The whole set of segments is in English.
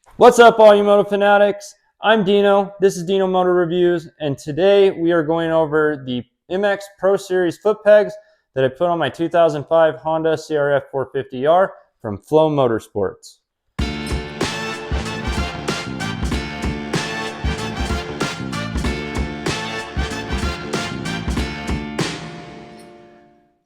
What's up, all you moto fanatics? I'm Dino. This is Dino Moto Reviews, and today we are going over the MX Pro Series foot pegs that I put on my 2005 Honda CRF 450R from Flo Motorsports.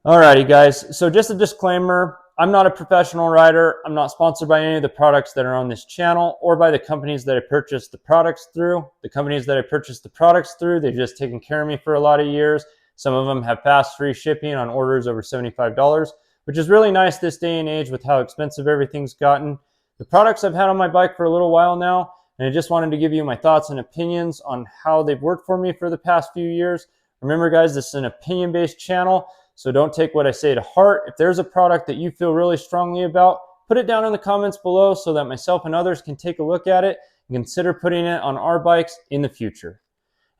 Alrighty guys, so just a disclaimer, I'm not a professional rider. I'm not sponsored by any of the products that are on this channel or by the companies that I purchased the products through. The companies that I purchased the products through, they've just taken care of me for a lot of years. Some of them have fast free shipping on orders over $75, which is really nice this day and age with how expensive everything's gotten. The products I've had on my bike for a little while now, and I just wanted to give you my thoughts and opinions on how they've worked for me for the past few years. Remember guys, this is an opinion-based channel, so don't take what I say to heart. If there's a product that you feel really strongly about, put it down in the comments below so that myself and others can take a look at it and consider putting it on our bikes in the future.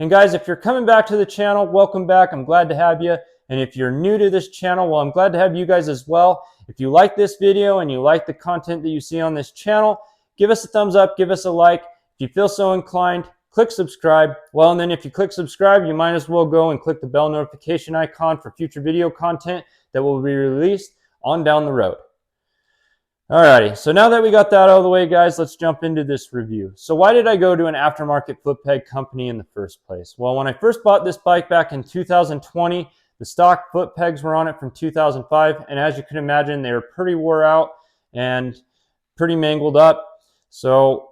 And guys, if you're coming back to the channel, welcome back. I'm glad to have you. And if you're new to this channel, well, I'm glad to have you guys as well. If you like this video and you like the content that you see on this channel, give us a thumbs up, give us a like. If you feel so inclined, click subscribe. Well, and then if you click subscribe, you might as well go and click the bell notification icon for future video content that will be released on down the road. Alrighty, so now that we got that out of the way, guys, let's jump into this review. So why did I go to an aftermarket foot peg company in the first place? Well, when I first bought this bike back in 2020, the stock foot pegs were on it from 2005, and as you can imagine, they were pretty wore out and pretty mangled up. So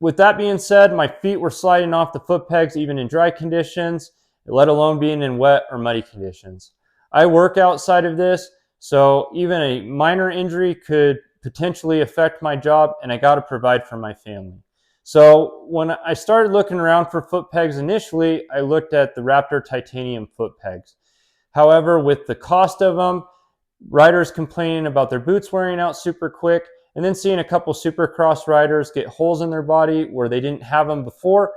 with that being said, my feet were sliding off the foot pegs even in dry conditions, let alone being in wet or muddy conditions. I work outside of this, so even a minor injury could potentially affect my job, and I got to provide for my family. So when I started looking around for foot pegs initially, I looked at the Raptor titanium foot pegs. However, with the cost of them, riders complaining about their boots wearing out super quick, and then seeing a couple supercross riders get holes in their body where they didn't have them before,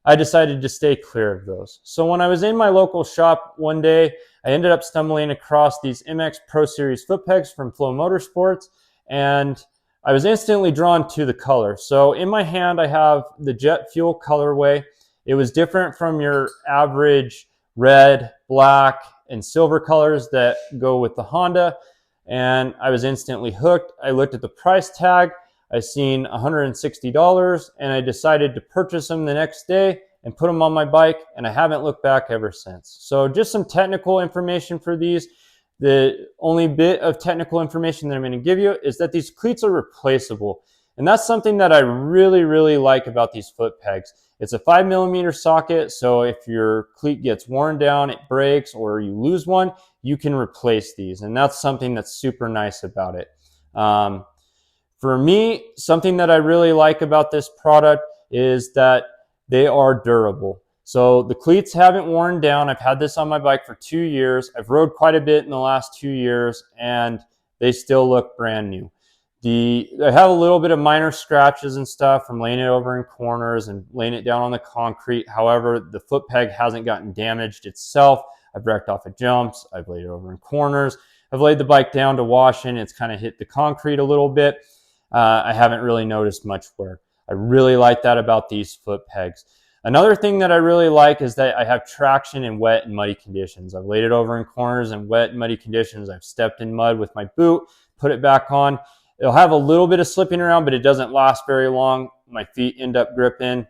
I decided to stay clear of those. So when I was in my local shop one day, I ended up stumbling across these MX Pro Series foot pegs from Flo Motorsports, and I was instantly drawn to the color. So in my hand, I have the jet fuel colorway. It was different from your average red, black, and silver colors that go with the Honda, and I was instantly hooked. I looked at the price tag. I seen $160, and I decided to purchase them the next day and put them on my bike, and I haven't looked back ever since. So just some technical information for these. The only bit of technical information that I'm going to give you is that these cleats are replaceable. And that's something that I really like about these foot pegs. It's a 5mm socket, so if your cleat gets worn down, it breaks, or you lose one, you can replace these. And that's something that's super nice about it. For me, something that I really like about this product is that they are durable. So the cleats haven't worn down. I've had this on my bike for 2 years. I've rode quite a bit in the last 2 years, and they still look brand new. I have a little bit of minor scratches and stuff from laying it over in corners and laying it down on the concrete. However, the foot peg hasn't gotten damaged itself. I've wrecked off at jumps. I've laid it over in corners. I've laid the bike down to wash in. It's kind of hit the concrete a little bit. I haven't really noticed much wear. I really like that about these foot pegs. Another thing that I really like is that I have traction in wet and muddy conditions. I've laid it over in corners in wet and muddy conditions. I've stepped in mud with my boot, put it back on. It'll have a little bit of slipping around, but it doesn't last very long. My feet end up gripping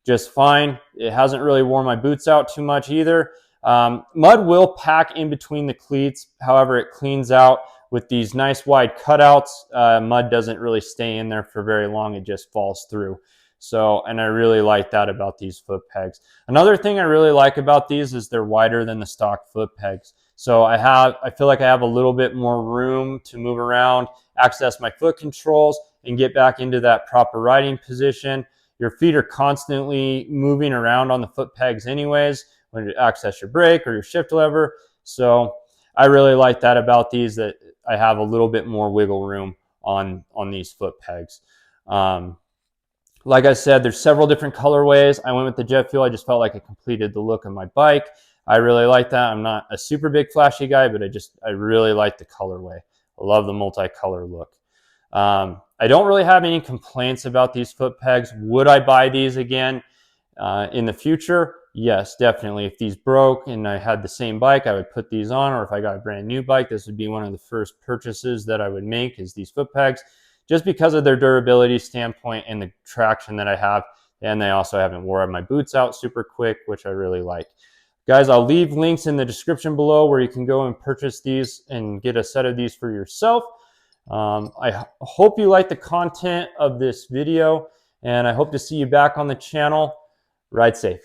just fine. It hasn't really worn my boots out too much either. Mud will pack in between the cleats. However, it cleans out with these nice wide cutouts. Mud doesn't really stay in there for very long. It just falls through. So, and I really like that about these foot pegs. Another thing I really like about these is they're wider than the stock foot pegs. So I feel like I have a little bit more room to move around, access my foot controls, and get back into that proper riding position. Your feet are constantly moving around on the foot pegs anyways when you access your brake or your shift lever. So I really like that about these, that I have a little bit more wiggle room on these foot pegs. Like I said, there's several different colorways. I went with the jet fuel. I just felt like it completed the look of my bike. I really like that. I'm not a super big flashy guy, but I really like the colorway. I love the multicolor look. I don't really have any complaints about these foot pegs. Would I buy these again in the future? Yes, definitely. If these broke and I had the same bike, I would put these on, or if I got a brand new bike, this would be one of the first purchases that I would make, is these foot pegs, just because of their durability standpoint and the traction that I have. And they also haven't wore my boots out super quick, which I really like. Guys, I'll leave links in the description below where you can go and purchase these and get a set of these for yourself. I hope you like the content of this video, and I hope to see you back on the channel. Ride safe.